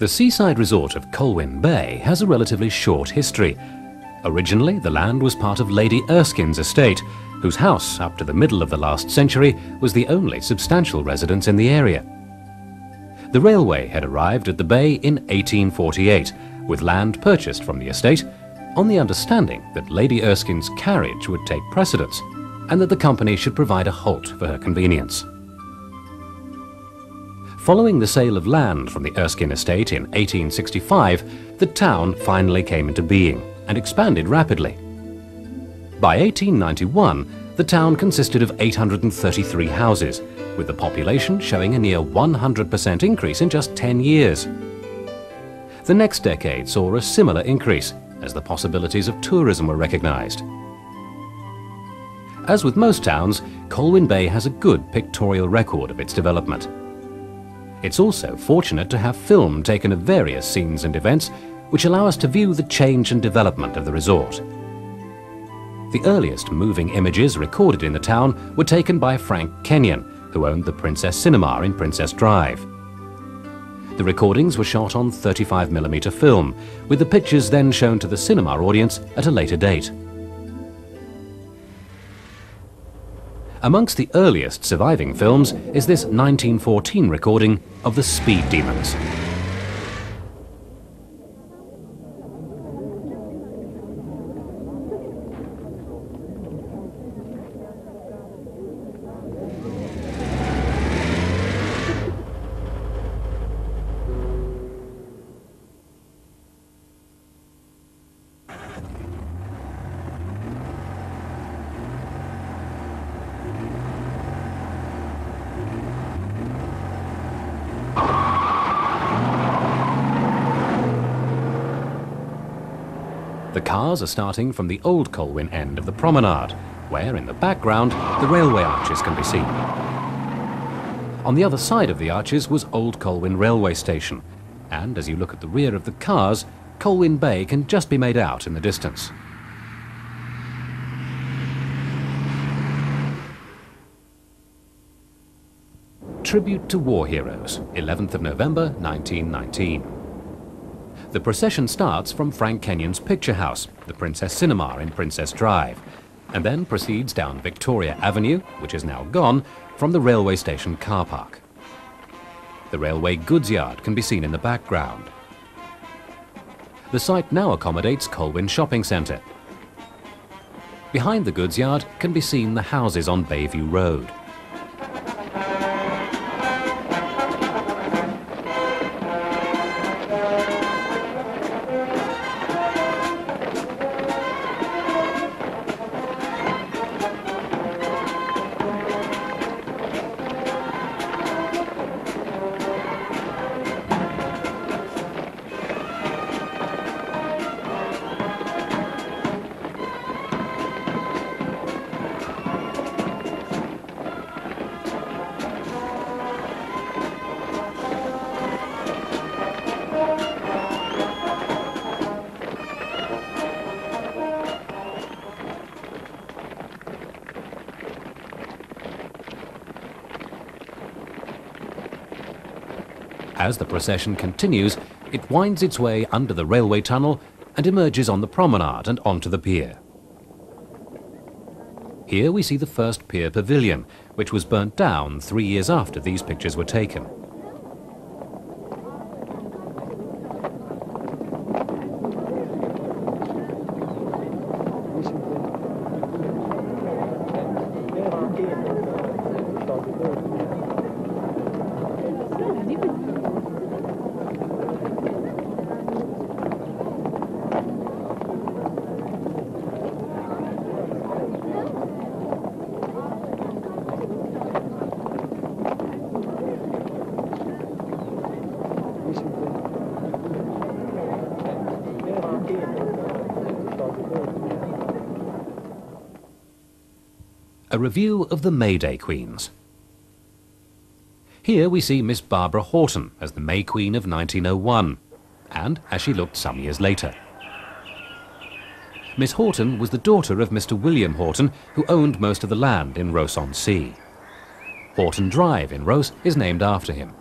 The seaside resort of Colwyn Bay has a relatively short history. Originally, the land was part of Lady Erskine's estate, whose house, up to the middle of the last century, was the only substantial residence in the area. The railway had arrived at the bay in 1848, with land purchased from the estate, on the understanding that Lady Erskine's carriage would take precedence, and that the company should provide a halt for her convenience. Following the sale of land from the Erskine estate in 1865, the town finally came into being and expanded rapidly. By 1891, the town consisted of 833 houses, with the population showing a near 100% increase in just 10 years. The next decade saw a similar increase, as the possibilities of tourism were recognised. As with most towns, Colwyn Bay has a good pictorial record of its development. It's also fortunate to have film taken of various scenes and events which allow us to view the change and development of the resort. The earliest moving images recorded in the town were taken by Frank Kenyon, who owned the Princess Cinema in Princess Drive. The recordings were shot on 35mm film, with the pictures then shown to the cinema audience at a later date. Amongst the earliest surviving films is this 1914 recording of the Speed Demons. The cars are starting from the old Colwyn end of the promenade, where in the background the railway arches can be seen. On the other side of the arches was Old Colwyn railway station, and as you look at the rear of the cars, Colwyn Bay can just be made out in the distance. Tribute to War Heroes, 11th of November 1919. The procession starts from Frank Kenyon's picture house, the Princess Cinema in Princess Drive, and then proceeds down Victoria Avenue, which is now gone, from the railway station car park. The railway goods yard can be seen in the background. The site now accommodates Colwyn Shopping Centre. Behind the goods yard can be seen the houses on Bayview Road. As the procession continues, it winds its way under the railway tunnel and emerges on the promenade and onto the pier. Here we see the first pier pavilion, which was burnt down 3 years after these pictures were taken. A review of the May Day Queens. Here we see Miss Barbara Horton as the May Queen of 1901, and as she looked some years later. Miss Horton was the daughter of Mr. William Horton, who owned most of the land in Ross-on-Sea. Horton Drive in Ross is named after him.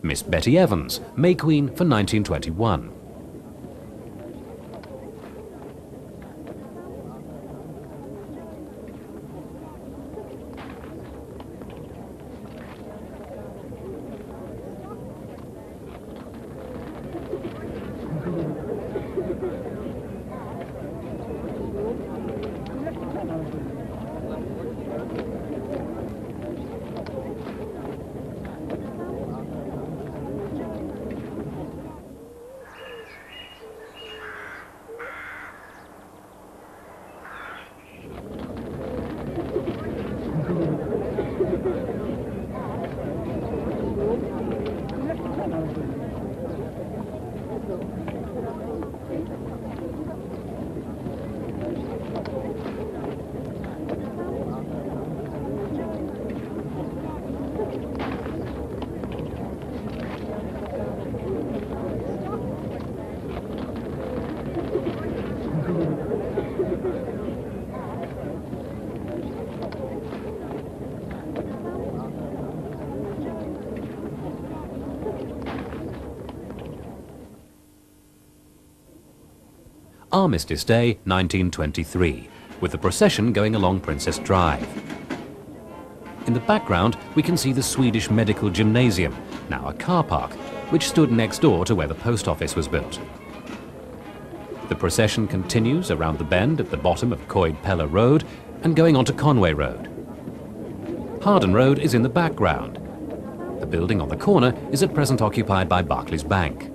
Miss Betty Evans, May Queen for 1921. Armistice Day 1923, with the procession going along Princess Drive. In the background we can see the Swedish Medical Gymnasium, now a car park, which stood next door to where the post office was built. The procession continues around the bend at the bottom of Coed-Pella Road and going on to Conway Road. Harden Road is in the background. The building on the corner is at present occupied by Barclays Bank.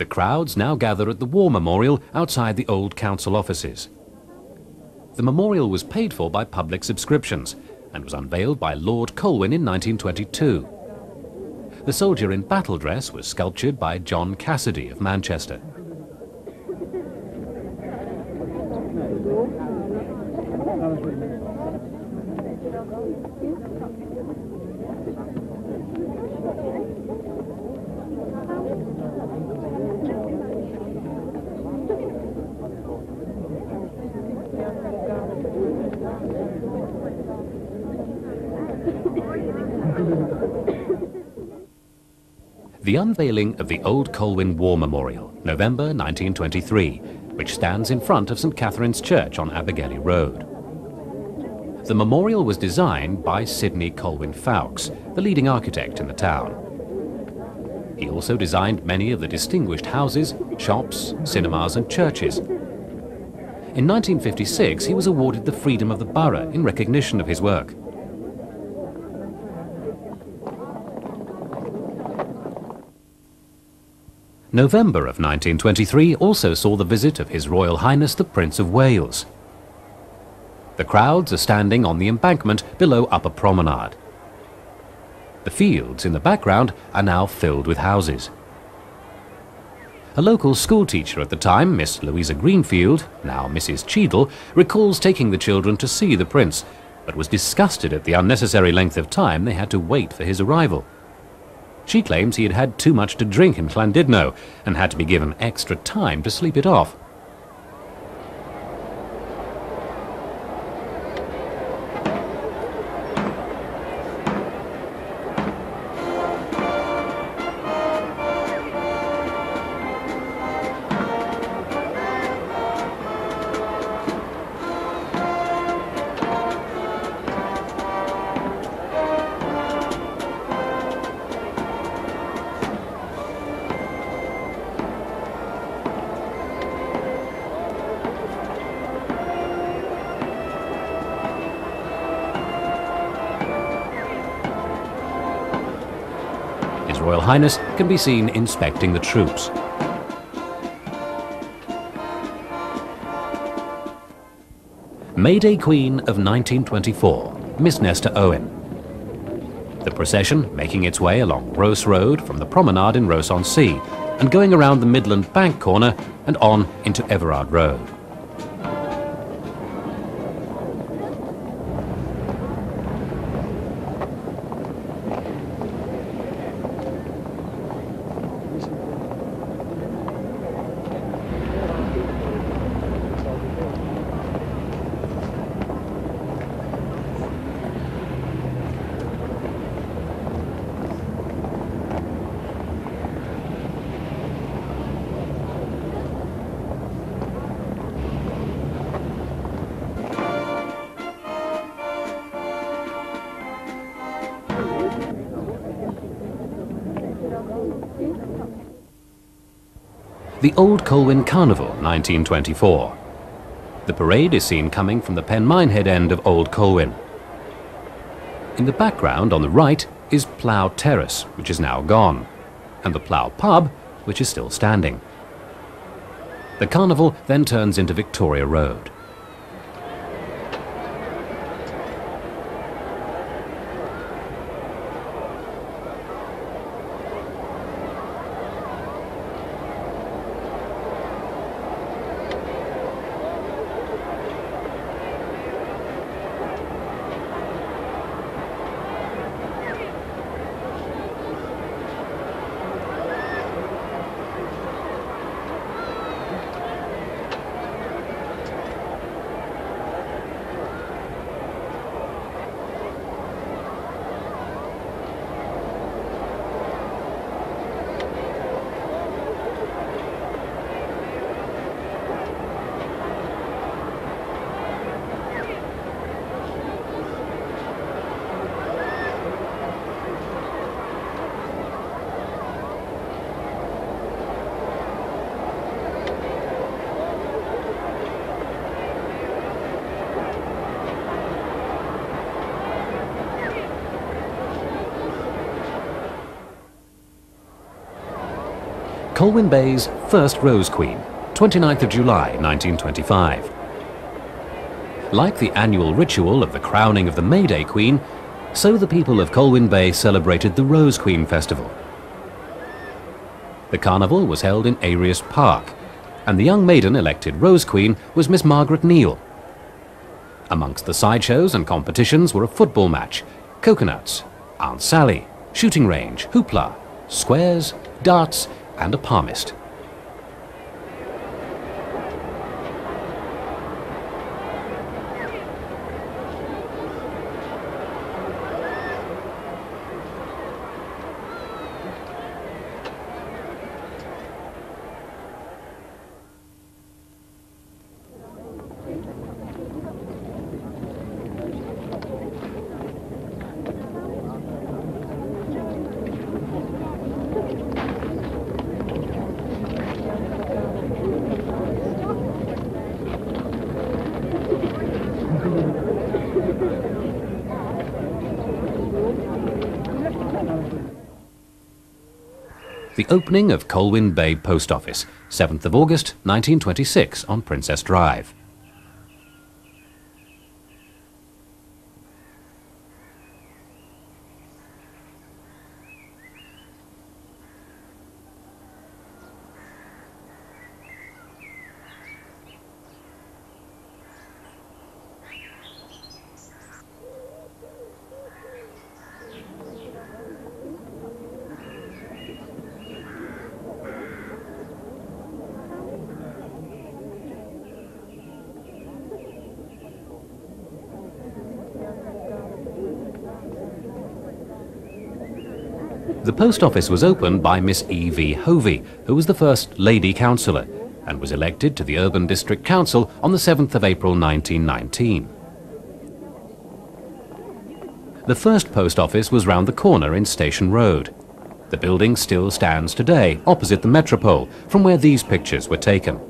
The crowds now gather at the War Memorial outside the old council offices. The memorial was paid for by public subscriptions and was unveiled by Lord Colwyn in 1922. The soldier in battle dress was sculptured by John Cassidy of Manchester. The unveiling of the old Colwyn War Memorial, November 1923, which stands in front of St Catherine's Church on Abergele Road. The memorial was designed by Sidney Colwyn Fawkes, the leading architect in the town. He also designed many of the distinguished houses, shops, cinemas and churches. In 1956 he was awarded the Freedom of the Borough in recognition of his work. November of 1923 also saw the visit of His Royal Highness the Prince of Wales. The crowds are standing on the embankment below Upper Promenade. The fields in the background are now filled with houses. A local schoolteacher at the time, Miss Louisa Greenfield, now Mrs. Cheadle, recalls taking the children to see the Prince, but was disgusted at the unnecessary length of time they had to wait for his arrival. She claims he had had too much to drink in Llandudno and had to be given extra time to sleep it off. His Royal Highness can be seen inspecting the troops. May Day Queen of 1924, Miss Nesta Owen. The procession making its way along Rose Road from the promenade in Rose-on-Sea and going around the Midland Bank corner and on into Everard Road. The Old Colwyn Carnival, 1924. The parade is seen coming from the Penminehead end of Old Colwyn. In the background on the right is Plough Terrace, which is now gone, and the Plough Pub, which is still standing. The carnival then turns into Victoria Road. Colwyn Bay's first Rose Queen, 29th of July 1925. Like the annual ritual of the crowning of the May Day Queen, so the people of Colwyn Bay celebrated the Rose Queen Festival. The carnival was held in Arius Park, and the young maiden elected Rose Queen was Miss Margaret Neal. Amongst the sideshows and competitions were a football match, coconuts, Aunt Sally, shooting range, hoopla, squares, darts, and a palmist. The opening of Colwyn Bay Post Office, 7th of August 1926 on Princess Drive. The post office was opened by Miss E.V. Hovey, who was the first Lady Councillor, and was elected to the Urban District Council on the 7th of April 1919. The first post office was round the corner in Station Road. The building still stands today, opposite the Metropole, from where these pictures were taken.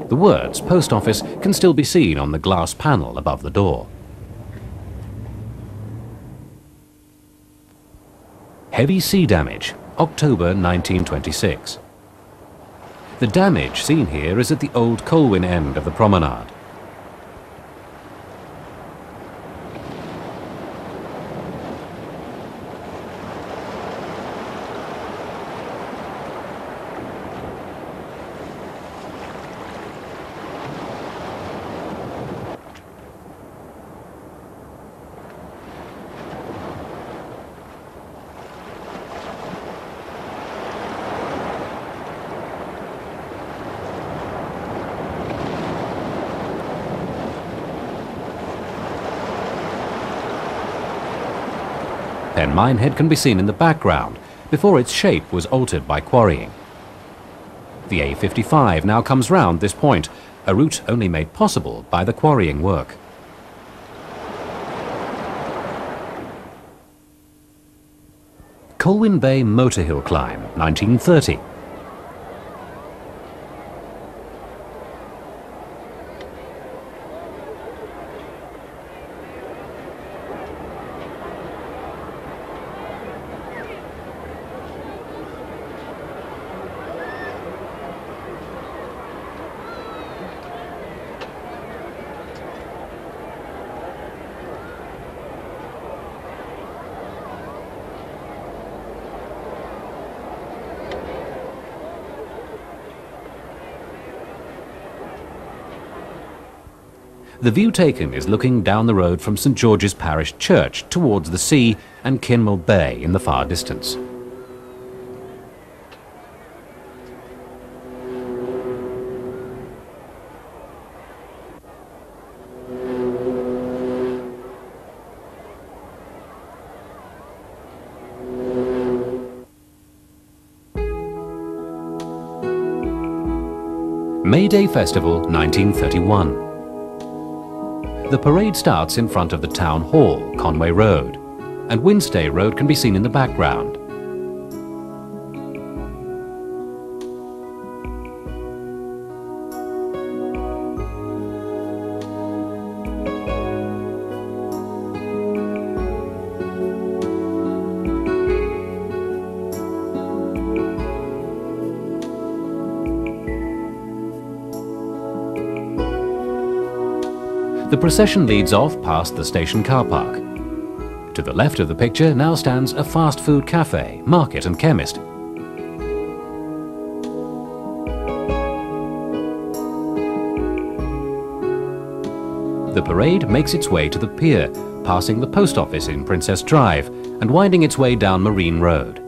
The words Post Office can still be seen on the glass panel above the door. Heavy sea damage, October 1926. The damage seen here is at the old Colwyn end of the promenade. Pen Minehead can be seen in the background, before its shape was altered by quarrying. The A55 now comes round this point, a route only made possible by the quarrying work. Colwyn Bay Motor Hill Climb, 1930. The view taken is looking down the road from St George's Parish Church towards the sea and Colwyn Bay in the far distance. May Day Festival 1931. The parade starts in front of the Town Hall, Conway Road, and Wednesday Road can be seen in the background. The procession leads off past the station car park. To the left of the picture now stands a fast food cafe, market and chemist. The parade makes its way to the pier, passing the post office in Princess Drive and winding its way down Marine Road.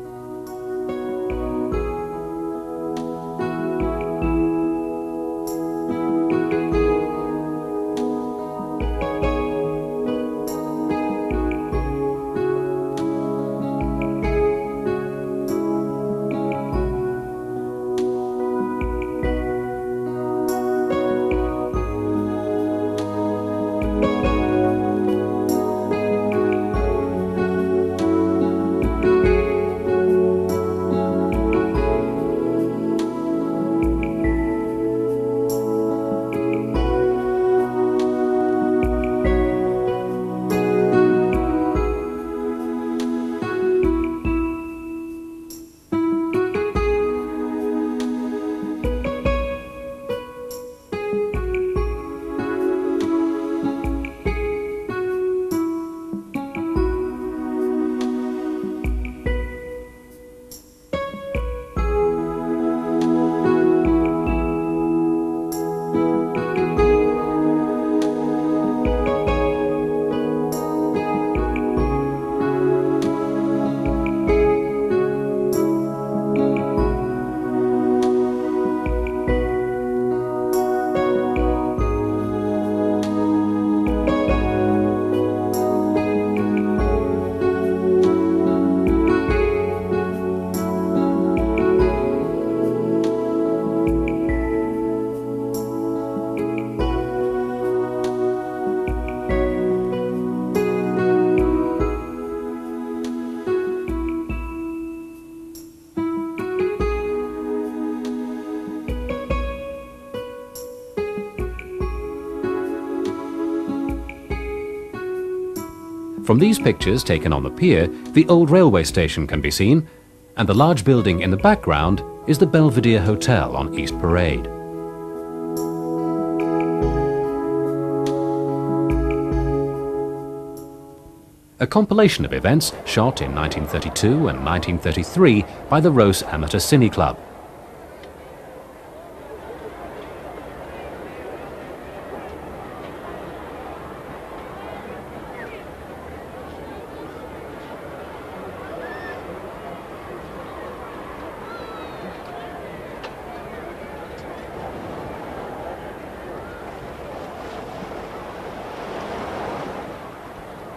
From these pictures taken on the pier, the old railway station can be seen, and the large building in the background is the Belvedere Hotel on East Parade. A compilation of events shot in 1932 and 1933 by the Rose Amateur Cine Club.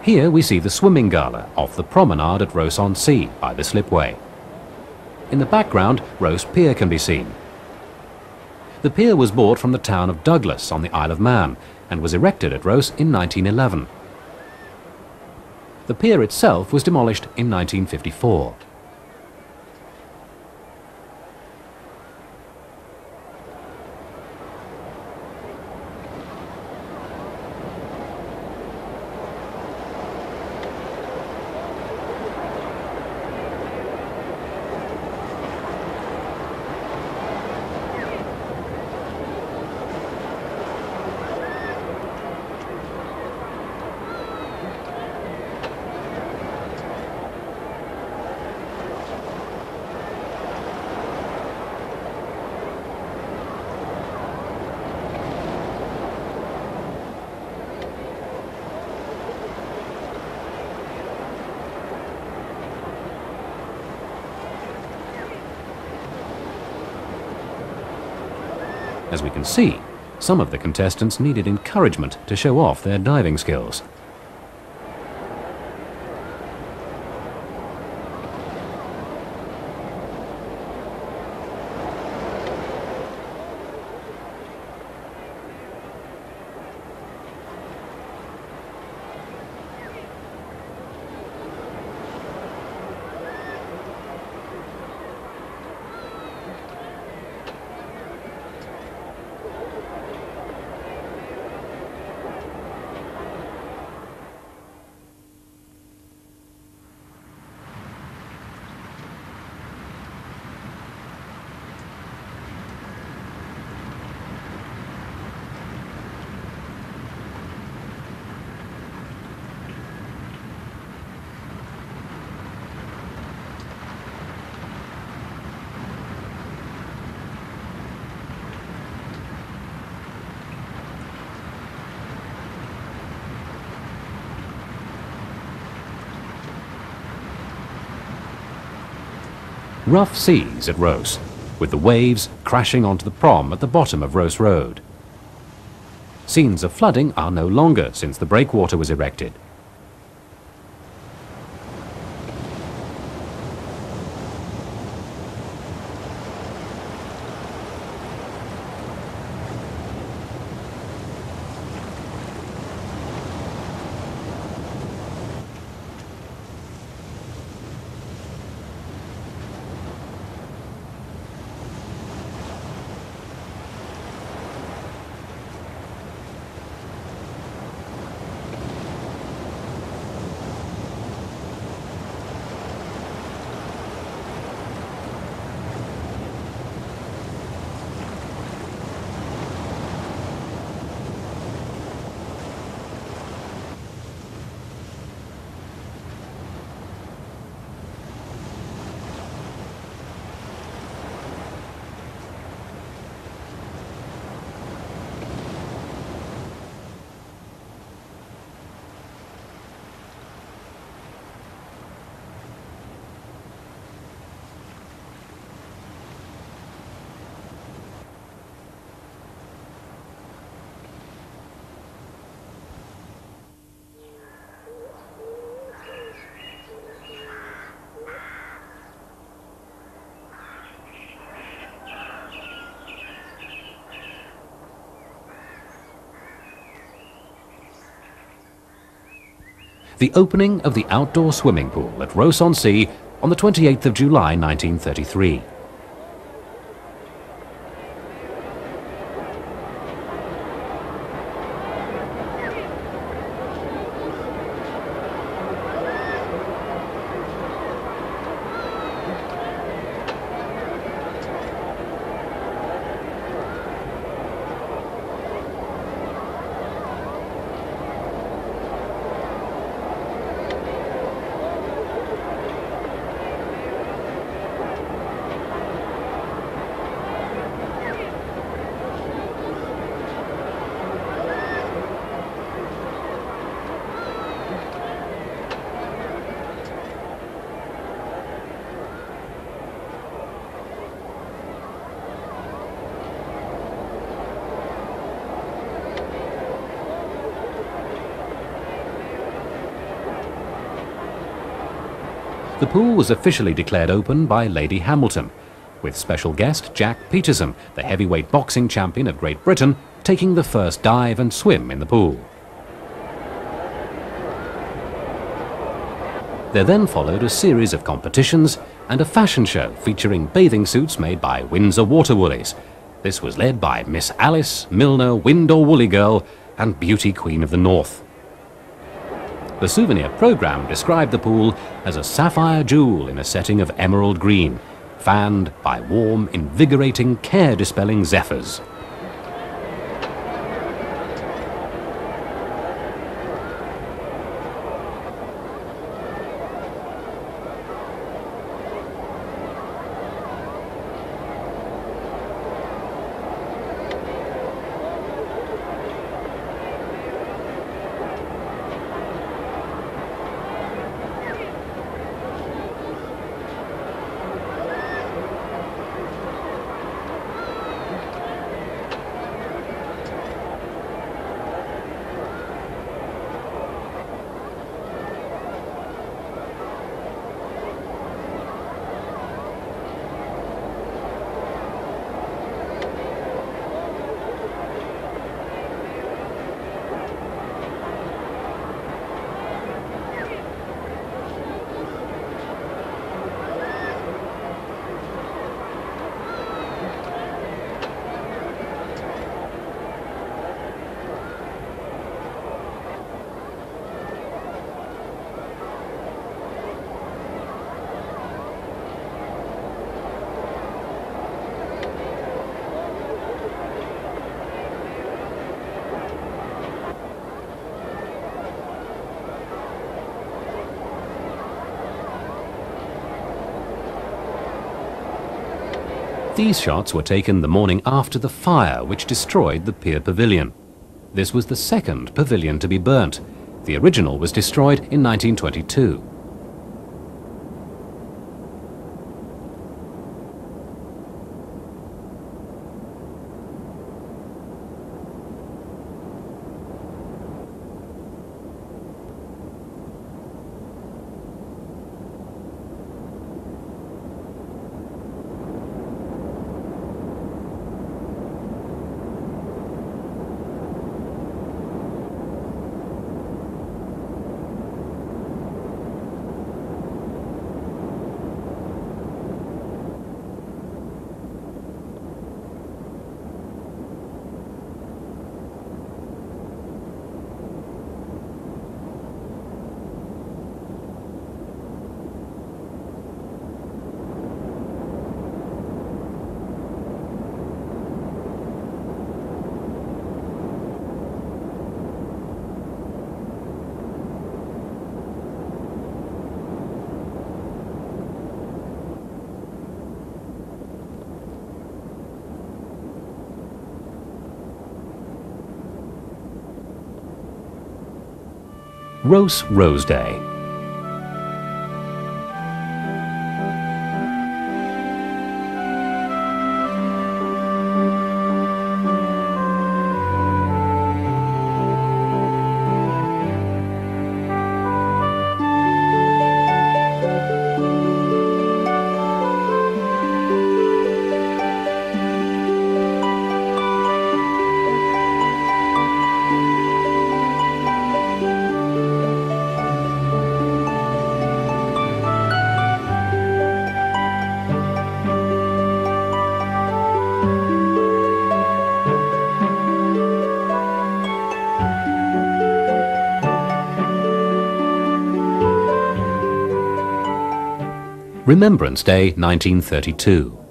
Here we see the swimming gala off the promenade at Rose-on-Sea by the slipway. In the background, Rose Pier can be seen. The pier was bought from the town of Douglas on the Isle of Man and was erected at Rose in 1911. The pier itself was demolished in 1954. As we can see, some of the contestants needed encouragement to show off their diving skills. Rough seas at Rose, with the waves crashing onto the prom at the bottom of Rose Road. Scenes of flooding are no longer since the breakwater was erected. The opening of the outdoor swimming pool at Rose-on-Sea on the 28th of July 1933. The pool was officially declared open by Lady Hamilton, with special guest Jack Peterson, the heavyweight boxing champion of Great Britain, taking the first dive and swim in the pool. There then followed a series of competitions and a fashion show featuring bathing suits made by Windsor Water Woolies. This was led by Miss Alice Milner Windor Woolly Girl and Beauty Queen of the North. The souvenir programme described the pool as a sapphire jewel in a setting of emerald green, fanned by warm, invigorating, care-dispelling zephyrs. These shots were taken the morning after the fire which destroyed the pier pavilion. This was the second pavilion to be burnt. The original was destroyed in 1922. Rose Day. Remembrance Day 1932.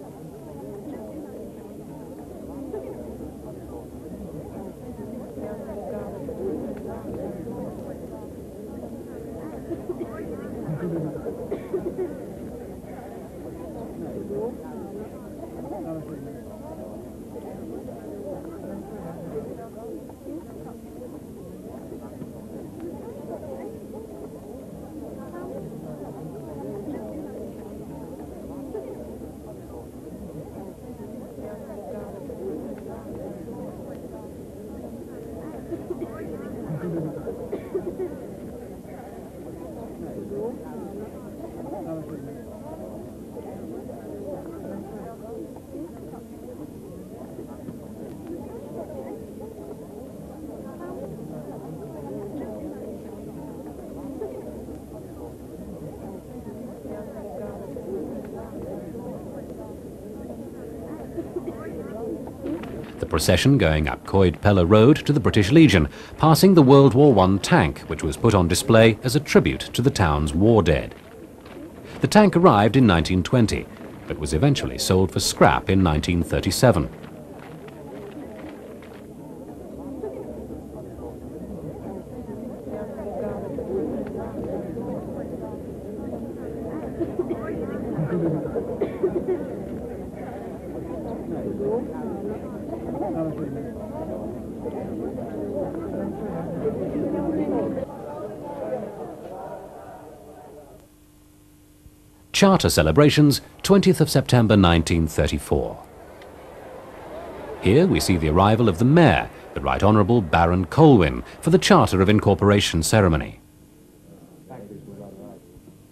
the procession going up Coed Pella Road to the British Legion, passing the World War I tank, which was put on display as a tribute to the town's war dead. The tank arrived in 1920, but was eventually sold for scrap in 1937. Charter celebrations, 20th of September 1934. Here we see the arrival of the Mayor, the Right Honourable Baron Colwyn, for the Charter of Incorporation ceremony.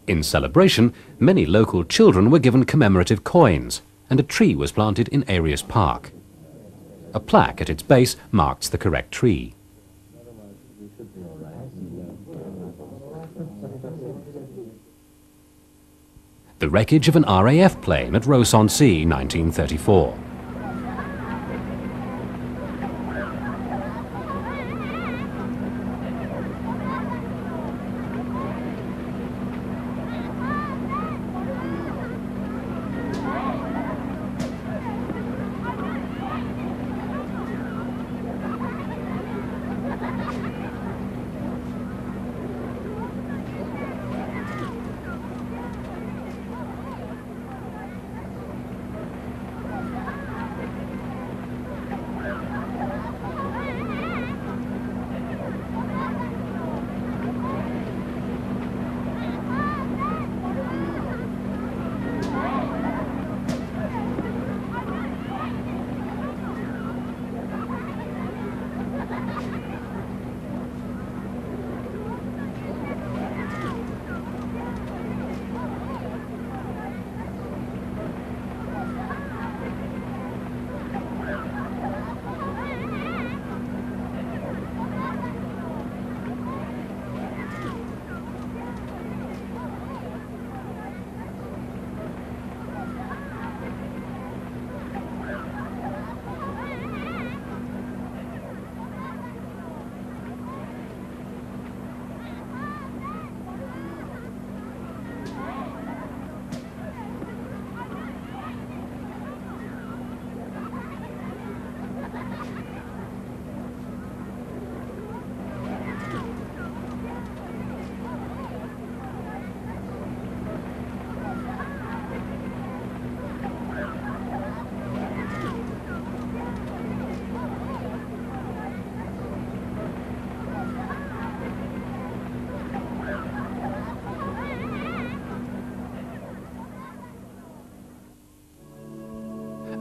In celebration, many local children were given commemorative coins, and a tree was planted in Arius Park. A plaque at its base marks the correct tree. The wreckage of an RAF plane at Ross-on-Sea, 1934.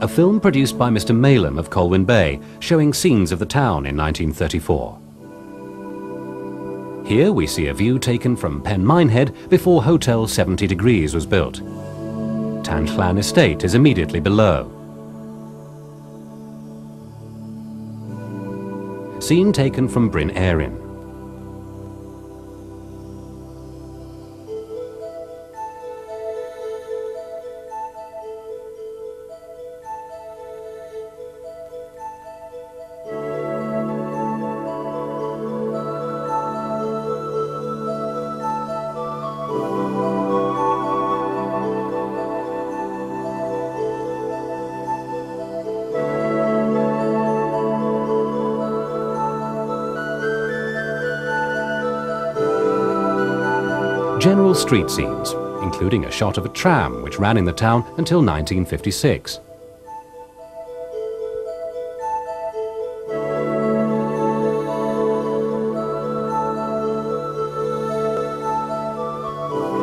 A film produced by Mr. Malem of Colwyn Bay, showing scenes of the town in 1934. Here we see a view taken from Pen Minehead before Hotel 70 Degrees was built. Tanchlan Estate is immediately below. Scene taken from Bryn Erin. General street scenes, including a shot of a tram which ran in the town until 1956.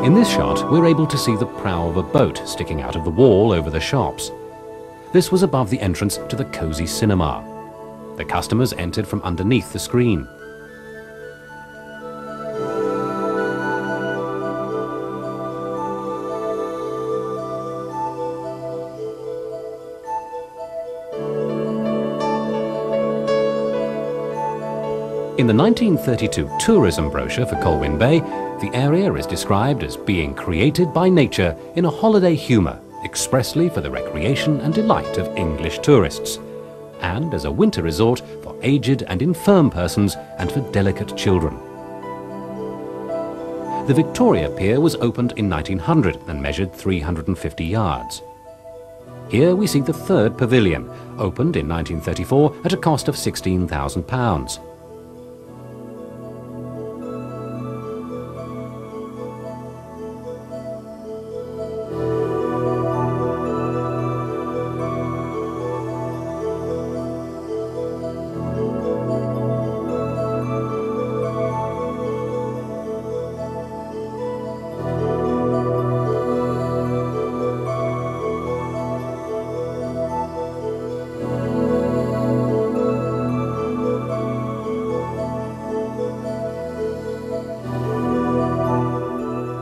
In this shot, we're able to see the prow of a boat sticking out of the wall over the shops. This was above the entrance to the cosy cinema. The customers entered from underneath the screen. In the 1932 tourism brochure for Colwyn Bay, the area is described as being created by nature in a holiday humour, expressly for the recreation and delight of English tourists. and as a winter resort for aged and infirm persons and for delicate children. The Victoria Pier was opened in 1900 and measured 350 yards. Here we see the third pavilion, opened in 1934 at a cost of £16,000.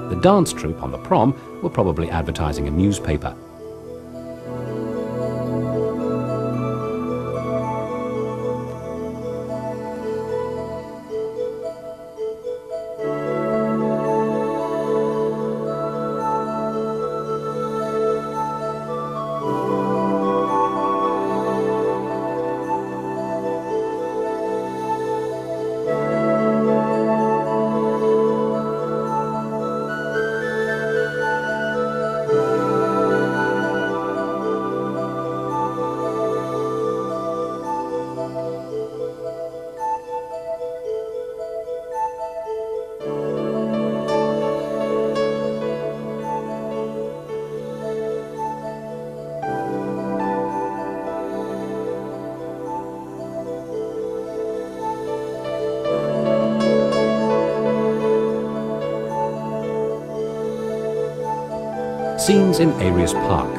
The dance troupe on the prom were probably advertising a newspaper. Scenes in Arius Park,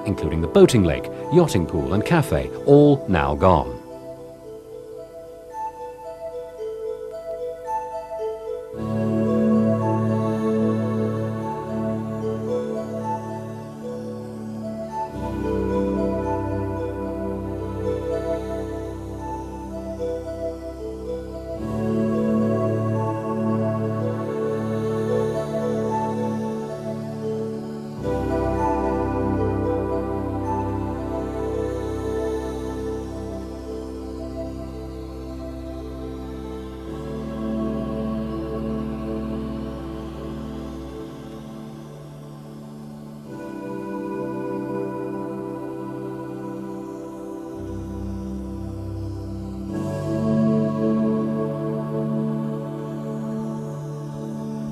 including the boating lake, yachting pool and cafe, all now gone.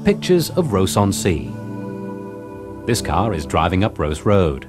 Pictures of Ross-on-Sea. This car is driving up Ross Road.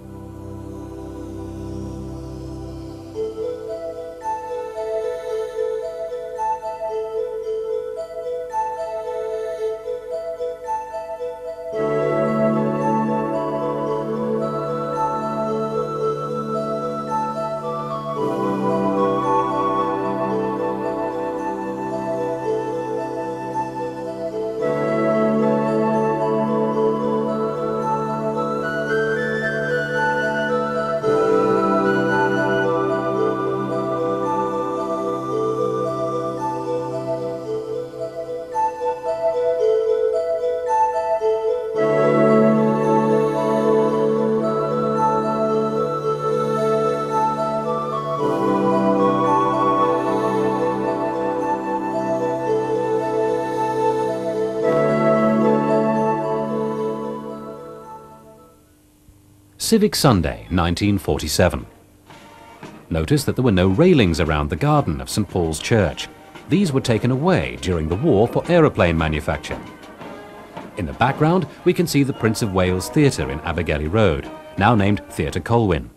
Civic Sunday, 1947. Notice that there were no railings around the garden of St Paul's Church. These were taken away during the war for aeroplane manufacture. In the background, we can see the Prince of Wales Theatre in Abergele Road, now named Theatre Colwyn.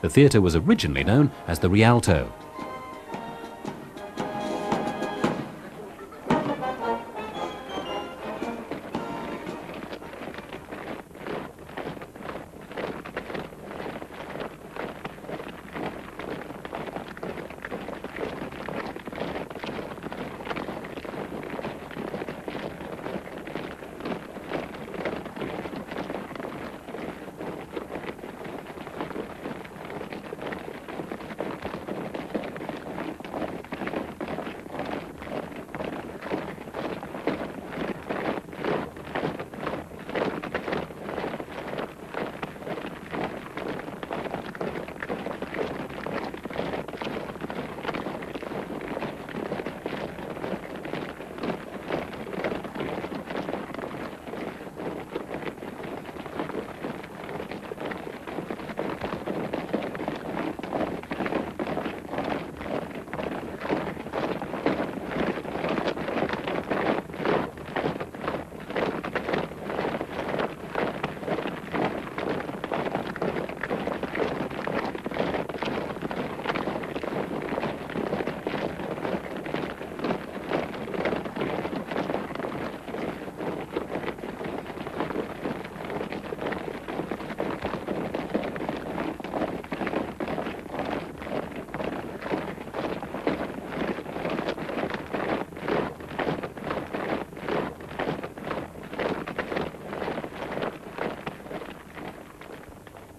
The theatre was originally known as the Rialto.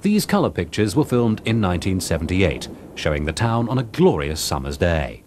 These colour pictures were filmed in 1978, showing the town on a glorious summer's day.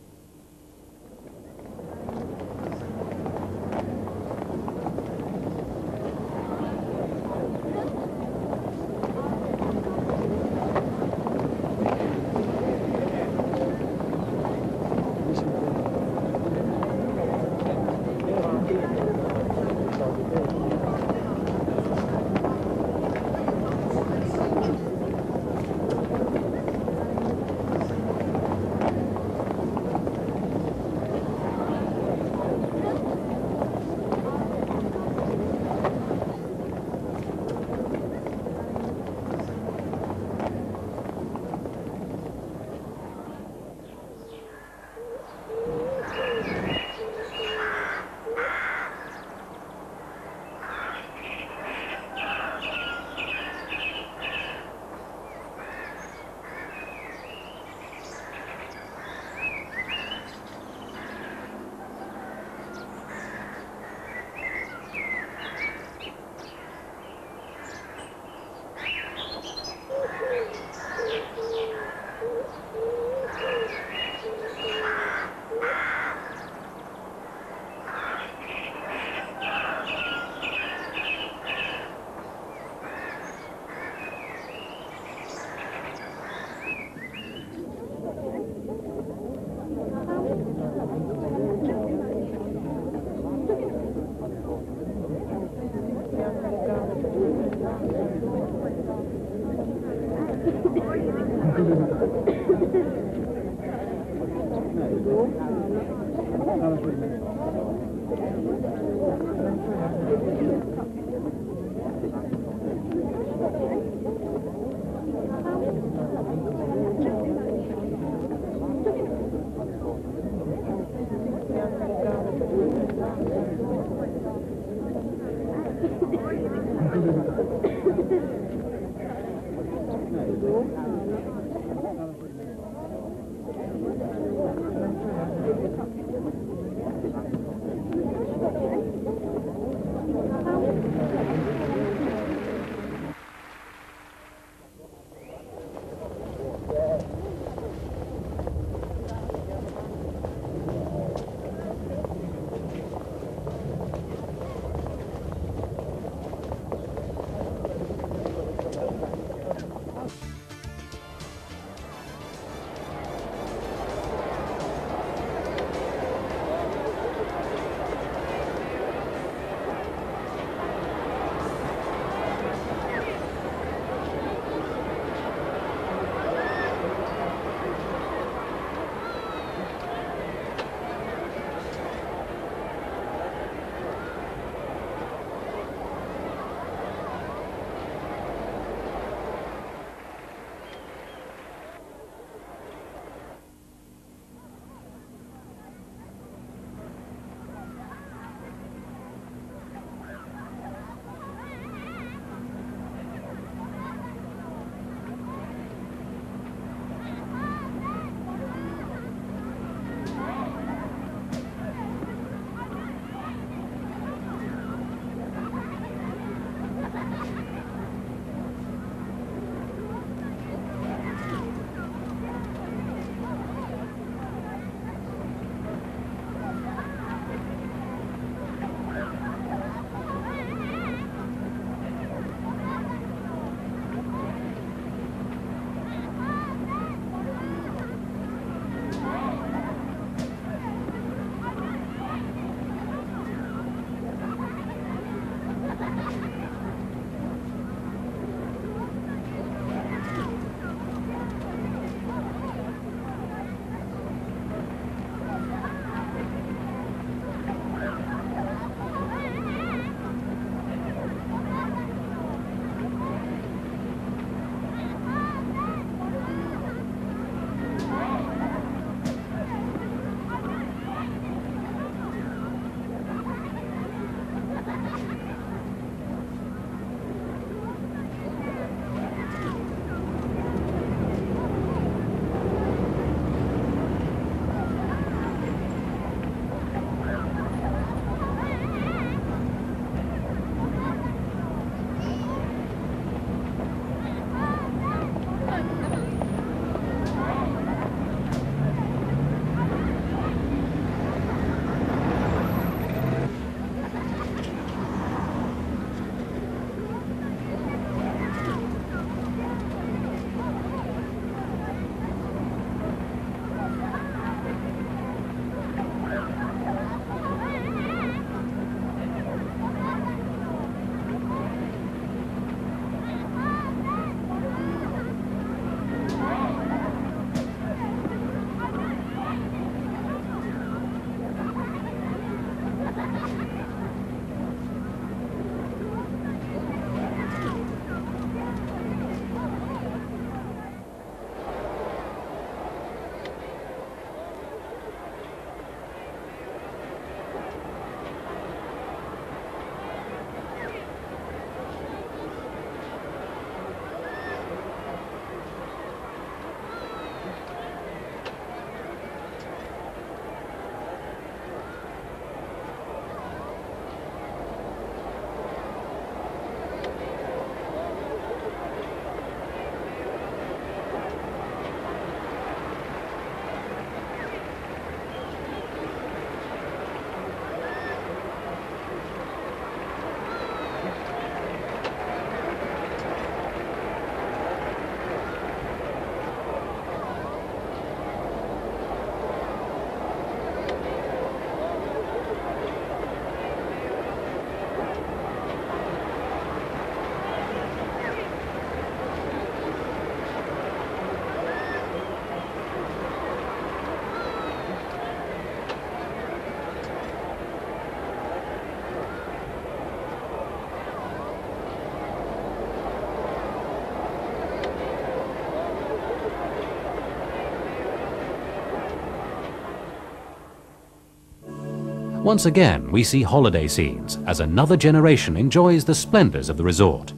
Once again, we see holiday scenes as another generation enjoys the splendours of the resort.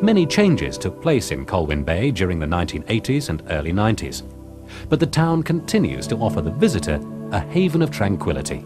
Many changes took place in Colwyn Bay during the 1980s and early 90s, but the town continues to offer the visitor a haven of tranquility.